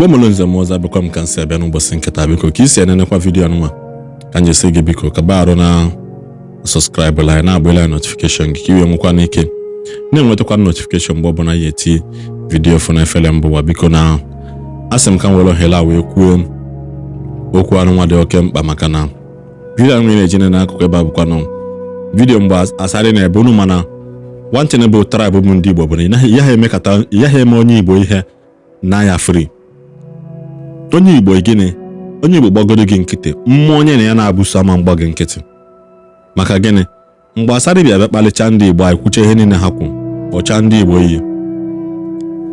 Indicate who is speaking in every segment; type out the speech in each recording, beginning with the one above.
Speaker 1: Igbo mulunze moza biko m kan se bia n'ụbọchị nketa biko ka isi enenekwa video anụnwa ka nje sị gị biko ka baaro na subscribe like na abụla notification gị ka iwe nwekwa n'ike na-enwetakwa notification mgbe ọbụla ya eti video fụ na efele mbụwa biko na asị m ka m were ohere wee kwuo okwu anụnwa dị oke mkpa maka na video anụnwa na-ejene n'akụkụ ebe a bụkwa nọ video mgbe Asari na ebe unu mana wanting bụ tribe bụ ndị Igbo bụ na ya ha eme onye Igbo ihe na ya free. Onye Igbo gịnị? Onye Igbo gbagoro gị nkịtị, mmụọ onye na ya na-abụso ama mgba gị nkịtị. Maka gịnị? Mgbe Asari bịa kpalịcha ndị Igbo kwuche ihe niile ha kwu, ọcha ndị Igbo iyi.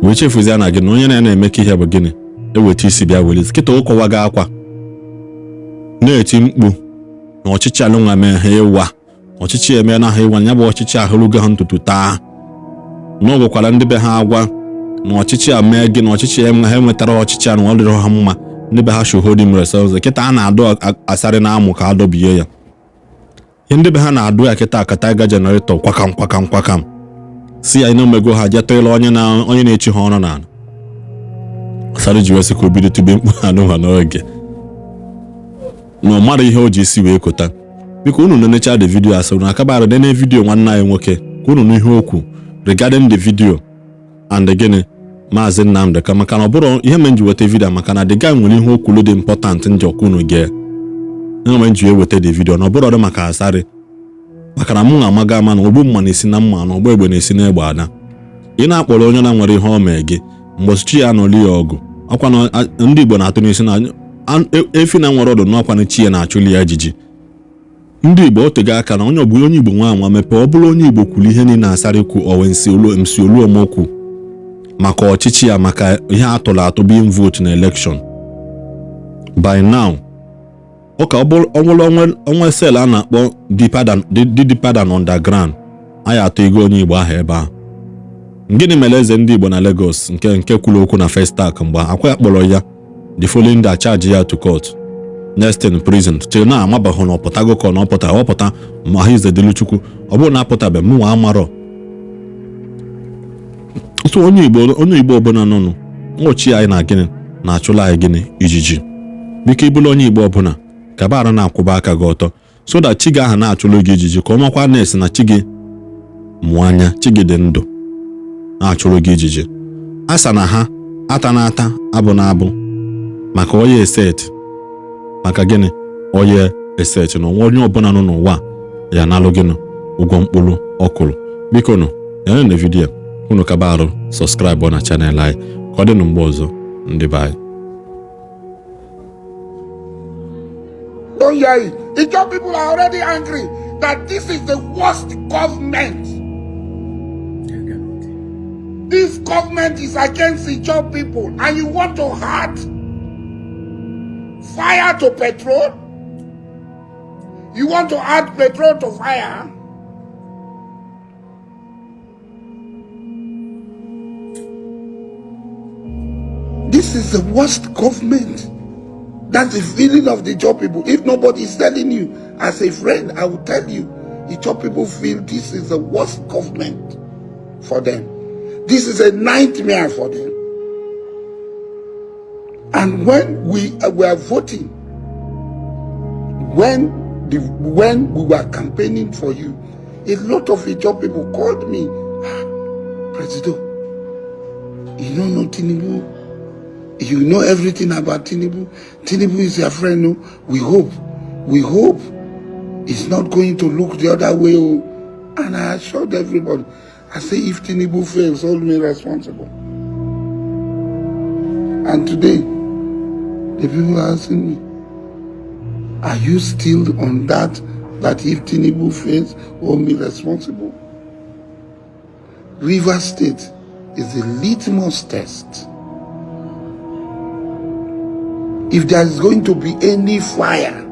Speaker 1: Wee chefuzie na gị na onye na-eme ka ihe bụ gịnị? Eweta isi bịa welite kịta ụkọwa gị akwa. Na-eti mkpu na ọchịchị alụnwa mee ha ịwa. Ọchịchị eme na ha ịwa ya bụ ọchịchị ahụlụgo ha ntutu taa. N'ọgụkwara ndị be ha agwa na ọchịchị a mee gị na ọchịchị ha enwetara ọchịchị a na ọ dịrị ha mma ndị be ha should resembles kịta a na-adụ Asari na amụ ka adọbie ya. Ihe ndị be ha na-adụ ya kịta akata ga generator kwakam si ya omego ha jetụla onye na-echi ha ọrụ n'ala. Asari ji wesị ka obido tube mkpu anụ ha n'oge na ọ mara ihe o ji isi wee kota. Biko unu nenecha the video asị na akabara dene video nwanne anyị nwoke ka unu n'ihe okwu regarding the video and again Maazị Nnamdi ka maka na ọ bụrụ ihe menji weta video maka na the guy nwere ihe okwu dị important ndị okunu ge ihe menji weta the video na ọ bụrụ maka Asari maka na mụ amaga ama na ogbu mma na-esi na mma na ọgba egbe na-esi na egbe ada ị na-akpọrọ onye na nwere ihe o mee gị mgbe chi ya nọli ya ọgụ ọkwa na ndị Igbo na-atụ n'isi na efi na nwere ọdụ n'ọkwa na chi ya na-achụli ya ejiji. Ndị Igbo otego aka na onye ọbụla onye Igbo nwa anwa mepe ọ bụrụ onye Igbo kwuru ihe niile Asari kwu owensi olu omokwu maka ọchịchị ya maka ihe atụrụ atụ being vote na election. By now ọ bụrụ onwe sel a na-akpọ deeper than underground anyị atụ ego onye Igbo ahụ ebe ahụ. Gịnị mere eze ndị Igbo na Lagos nke kwuru okwu na first attack mgbe akwa ya kpọrọ ya the following day charge ya to court next in prison till na amabaghị na ọpụtago ka na ọpụta ma ha izedelu Chukwu ọ bụrụ na apụtabe mụ nwa amarọ. So onye Igbo ọbụla nọnụ nwochi anyị na gịnị na-achụla anyị gịnị ijiji biko ịbụla onye Igbo ọbụla ka bara na-akwụba aka gị ọtọ so that chi gị aha na-achụlụ gị ijiji ka ọ makwa na-esi na chi gị mụọ anya chi gị dị ndụ na-achụlụ gị ijiji asa na ha ata na ata abụ na abụ maka onye eset maka gịnị onye eset na onye ọbụla nọ n'ụwa ya na-alụ gịnị ụgwọ mkpụrụ ọkụrụ. Biko nụ nyere na vidiyo unu ka barụ subscribe na channel anyị ka ọ dị mgbe ọzọ ndị be anyị.
Speaker 2: Don't hear it. Ijaw people are already angry that this is the worst government. This government is against Ijaw people and you want to add fire to petrol? You want to add petrol to fire? This is the worst government. That's the feeling of the Ijaw people. If nobody is telling you, as a friend, I will tell you, Ijaw people feel this is the worst government for them. This is a nightmare for them. And when we were voting, when we were campaigning for you, a lot of Ijaw people called me, President, you don't know Tinubu. You know everything about Tinubu. Tinubu is your friend. No? We hope it's not going to look the other way. And I assured everybody, I say if Tinubu fails, hold me responsible. And today, the people are asking me, are you still on that if Tinubu fails, hold me responsible? River State is the litmus test. If there is going to be any fire,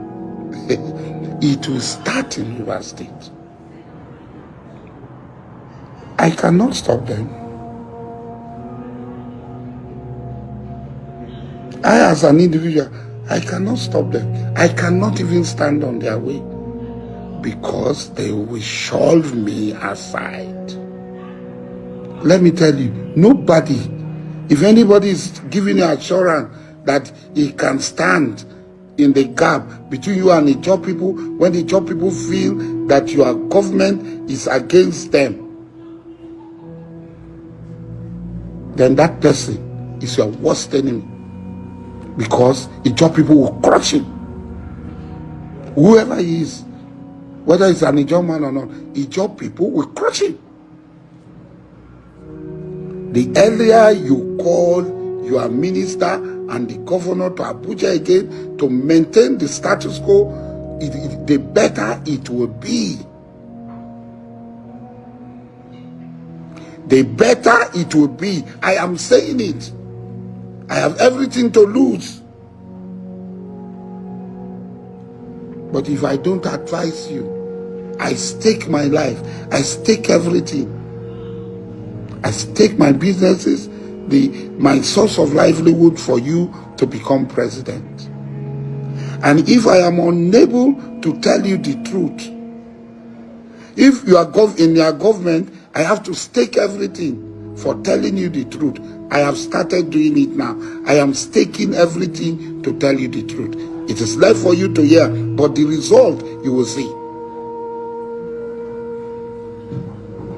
Speaker 2: it will start in River State. I cannot stop them. I, as an individual, I cannot stop them. I cannot even stand on their way because they will shove me aside. Let me tell you, nobody If anybody is giving you assurance that he can stand in the gap between you and the job people, when the job people feel that your government is against them, then that person is your worst enemy, because the job people will crush him. Whoever he is, whether it's an Ijaw man or not, the job people will crush him. The earlier you call your minister and the governor to Abuja again to maintain the status quo, the better it will be. The better it will be. I am saying it. I have everything to lose. But if I don't advise you, I stake my life, I stake everything. I stake my businesses, my source of livelihood for you to become president. And if I am unable to tell you the truth, if you are in your government, I have to stake everything for telling you the truth. I have started doing it now. I am staking everything to tell you the truth. It is left for you to hear, but the result you will see.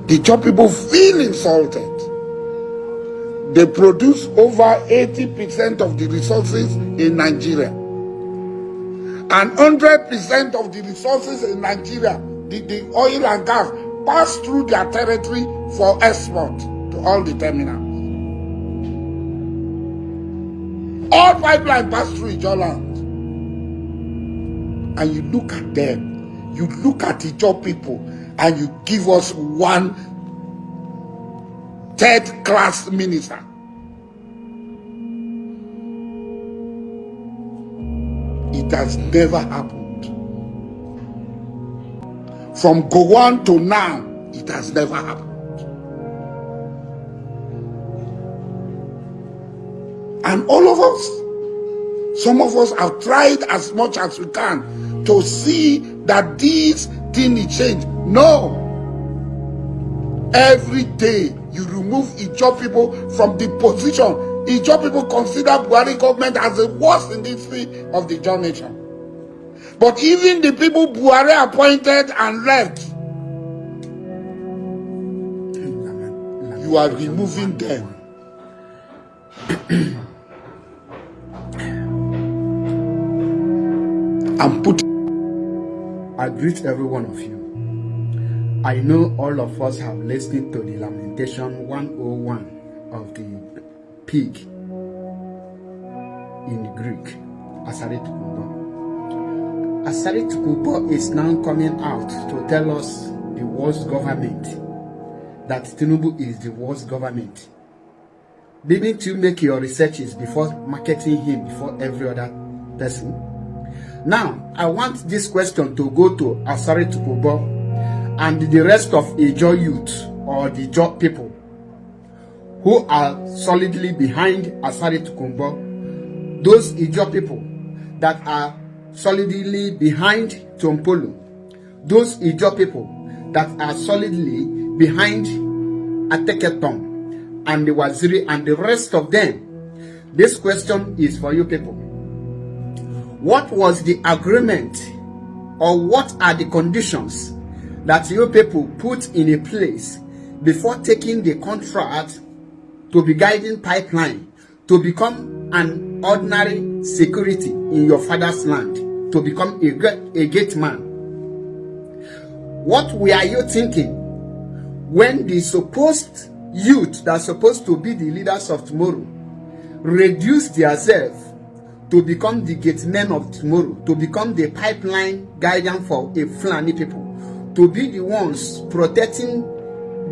Speaker 2: The job people feel insulted. They produce over 80% of the resources in Nigeria. And 100% of the resources in Nigeria, the oil and gas, pass through their territory for export to all the terminals. All pipelines pass through Igbo Land. And you look at them, you look at the job people, and you give us one third-class minister. It has never happened. From Gowon to now, it has never happened. And all of us, some of us have tried as much as we can to see that this thing is changed. No. Every day you remove Ijaw people from the position. Ijaw people consider Buhari government as the worst in the history of the Ijaw nation. But even the people Buhari appointed and left, you are removing them. And put.
Speaker 3: I greet every one of you. I know all of us have listened to the Lamentation 101 of the pig in the Greek, Asari Dukubo. Asari Dukubo is now coming out to tell us the worst government, that Tinubu is the worst government. Didn't you make your researches before marketing him before every other person? Now, I want this question to go to Asari Dukubo and the rest of Ijaw youth or the job people who are solidly behind Asari Dukubo, those Ijaw people that are solidly behind Tompolo, those Ijaw people that are solidly behind Ateketom and the Waziri and the rest of them. This question is for you people. What was the agreement, or what are the conditions that you people put in a place before taking the contract to be guiding pipeline, to become an ordinary security in your father's land, to become a gate man? What were you thinking when the supposed youth that are supposed to be the leaders of tomorrow reduce themselves to become the gate men of tomorrow, to become the pipeline guidance for a Fulani people, to be the ones protecting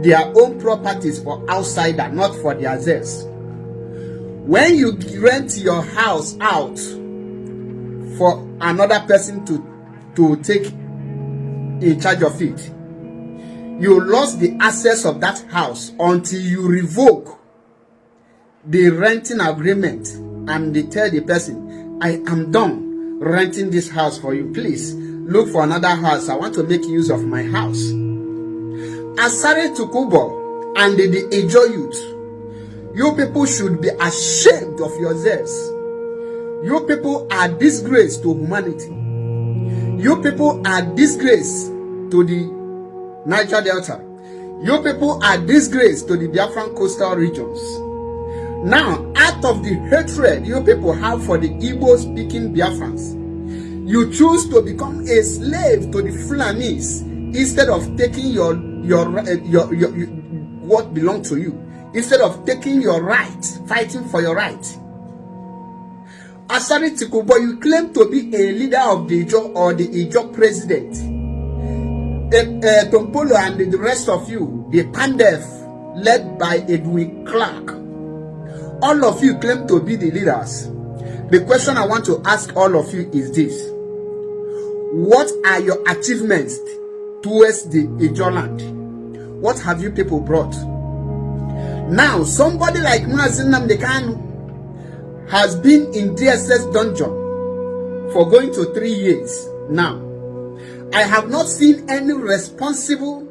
Speaker 3: their own properties for outsider, not for themselves? When you rent your house out for another person to take in charge of it, you lost the access of that house until you revoke the renting agreement and they tell the person, I am done renting this house for you. Please look for another house. I want to make use of my house. Asari Dukubo and the Ijaw youth, You people should be ashamed of yourselves. You people are disgrace to humanity. You people are disgrace to the Niger Delta. You people are disgrace to the Biafran coastal regions. Now, out of the hatred you people have for the Igbo-speaking Biafrans, you choose to become a slave to the Fulanis instead of taking your what belongs to you. Instead of taking your right, fighting for your right. Asari Dukubo, you claim to be a leader of the Ijo or the Ijo president. Tompolo and the rest of you, the Pandef, led by Edwin Clark, all of you claim to be the leaders. The question I want to ask all of you is this: what are your achievements towards the Ijo land? What have you people brought? Now, somebody like Mazi Nnamdi Kanu has been in DSS dungeon for going to 3 years now. I have not seen any responsible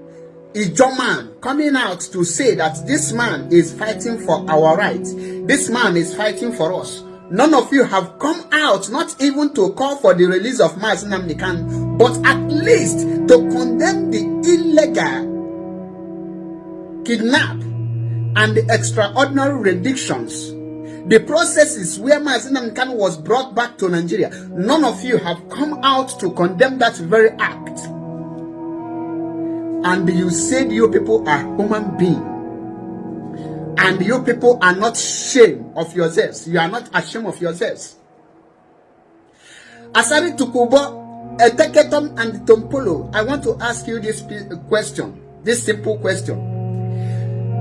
Speaker 3: Ijo man coming out to say that this man is fighting for our rights. This man is fighting for us. None of you have come out, not even to call for the release of Mazi Nnamdi Kanu, but at least to condemn the illegal kidnap and the extraordinary renditions, the processes where Mazi Nnamdi Kanu was brought back to Nigeria. None of you have come out to condemn that very act. And you said you people are human beings. And you people are not ashamed of yourselves. You are not ashamed of yourselves. Asari Dukubo, Eteketom and Tompolo, I want to ask you this question, this simple question.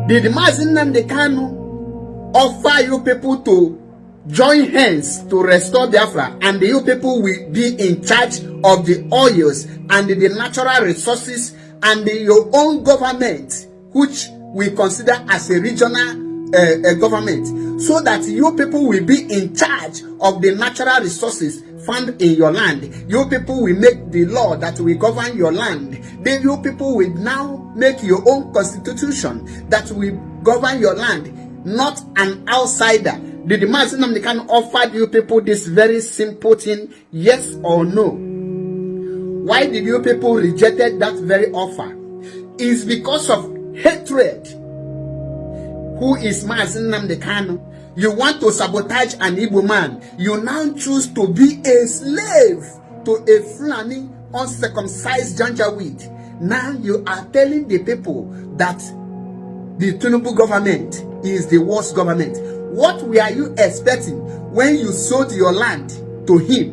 Speaker 3: Did Mazi Nnamdi Kanu offer you people to join hands to restore Biafra, and you people will be in charge of the oils and the natural resources and your own government, which we consider as a regional government, so that you people will be in charge of the natural resources found in your land? You people will make the law that will govern your land. Then you people will now make your own constitution that will govern your land, not an outsider. Did the Mazi Nnamdi Kanu offer you people this very simple thing, yes or no? Why did you people rejected that very offer? It's because of hatred. Who is Mazi Nnamdi Kanu? You want to sabotage an Igbo man. You now choose to be a slave to a Fulani uncircumcised Janjaweed. Now you are telling the people that the Tinubu government is the worst government. What were you expecting when you sold your land to him?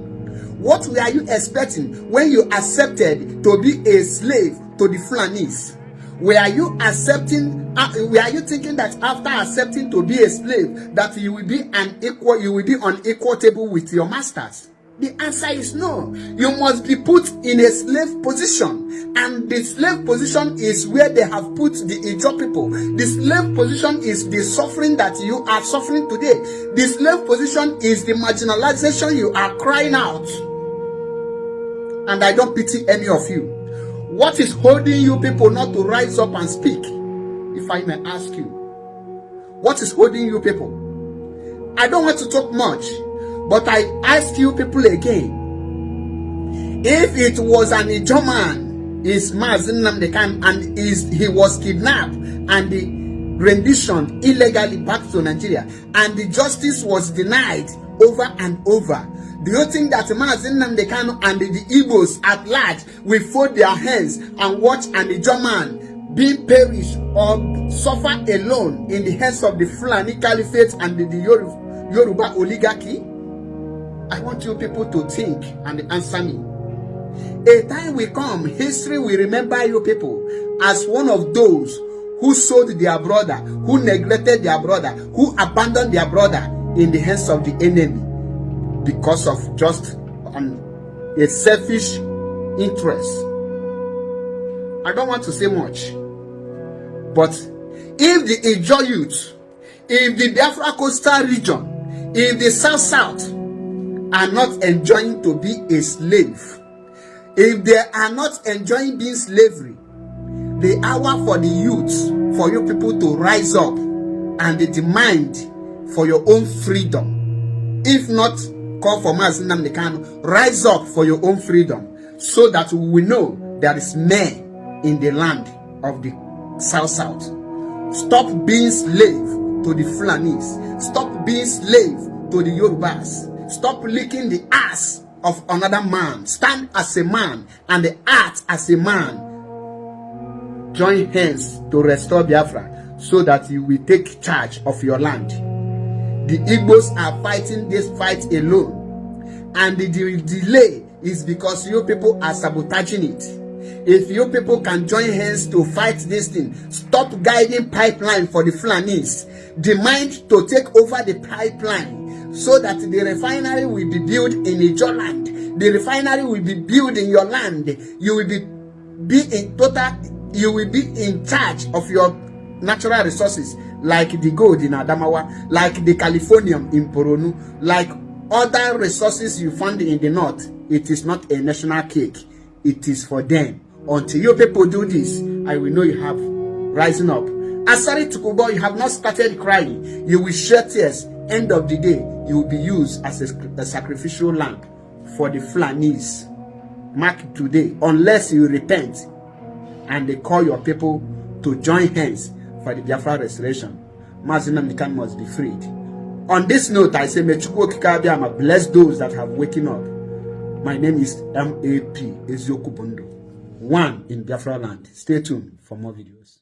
Speaker 3: What were you expecting when you accepted to be a slave to the Fulanis? Were you accepting? Were you thinking that after accepting to be a slave, that you will be on equal table with your masters? The answer is no. You must be put in a slave position, and the slave position is where they have put the Ijo people. The slave position is the suffering that you are suffering today. The slave position is the marginalization you are crying out. And I don't pity any of you. What is holding you people not to rise up and speak? If I may ask you, what is holding you people? I don't want to talk much, but I ask you people again. If it was an Ijo man, is Mazi Nnamdi Kanu, and he was kidnapped and the rendition illegally back to Nigeria, and the justice was denied over and over, do you think that Mazi Nnamdi Kanu and the Igbos at large will fold their hands and watch an Ijo man being perished or suffer alone in the hands of the Fulani Caliphate and the Yoruba oligarchy? I want you people to think and answer me. A time will come, history will remember you people as one of those who sold their brother, who neglected their brother, who abandoned their brother in the hands of the enemy because of just a selfish interest. I don't want to say much, but if the Ijo youth, if the Biafra coastal region, if the South are not enjoying to be a slave, if they are not enjoying being slavery, the hour for the youth, for you people to rise up and they demand for your own freedom. If not, call for Mazi Nnamdi Kanu, rise up for your own freedom, so that we know there is men in the land of the South. Stop being slave to the Fulanis. Stop being slave to the Yorubas. Stop licking the ass of another man. Stand as a man and act as a man. Join hands to restore Biafra, so that you will take charge of your land. The Igbos are fighting this fight alone, and the delay is because you people are sabotaging it. If you people can join hands to fight this thing, stop guiding pipeline for the Fulanis. Demand to take over the pipeline, so that the refinery will be built in Igbo Land. The refinery will be built in your land. You will be in total. You will be in charge of your natural resources, like the gold in Adamawa, like the Californium in Poronu, like other resources you find in the north. It is not a national cake. It is for them. Until you people do this, I will know you have rising up. Asari Dukubo, you have not started crying. You will shed tears. End of the day, you will be used as a sacrificial lamb for the Fulanis. Mark today, unless you repent and they call your people to join hands for the Biafra restoration, Mazi Nnamdi Kanu must be freed. On this note, I say, may Chukwu Okike Abiyama bless those that have waken up. My name is MAP Ezioku Bondo, one in Biafra land. Stay tuned for more videos.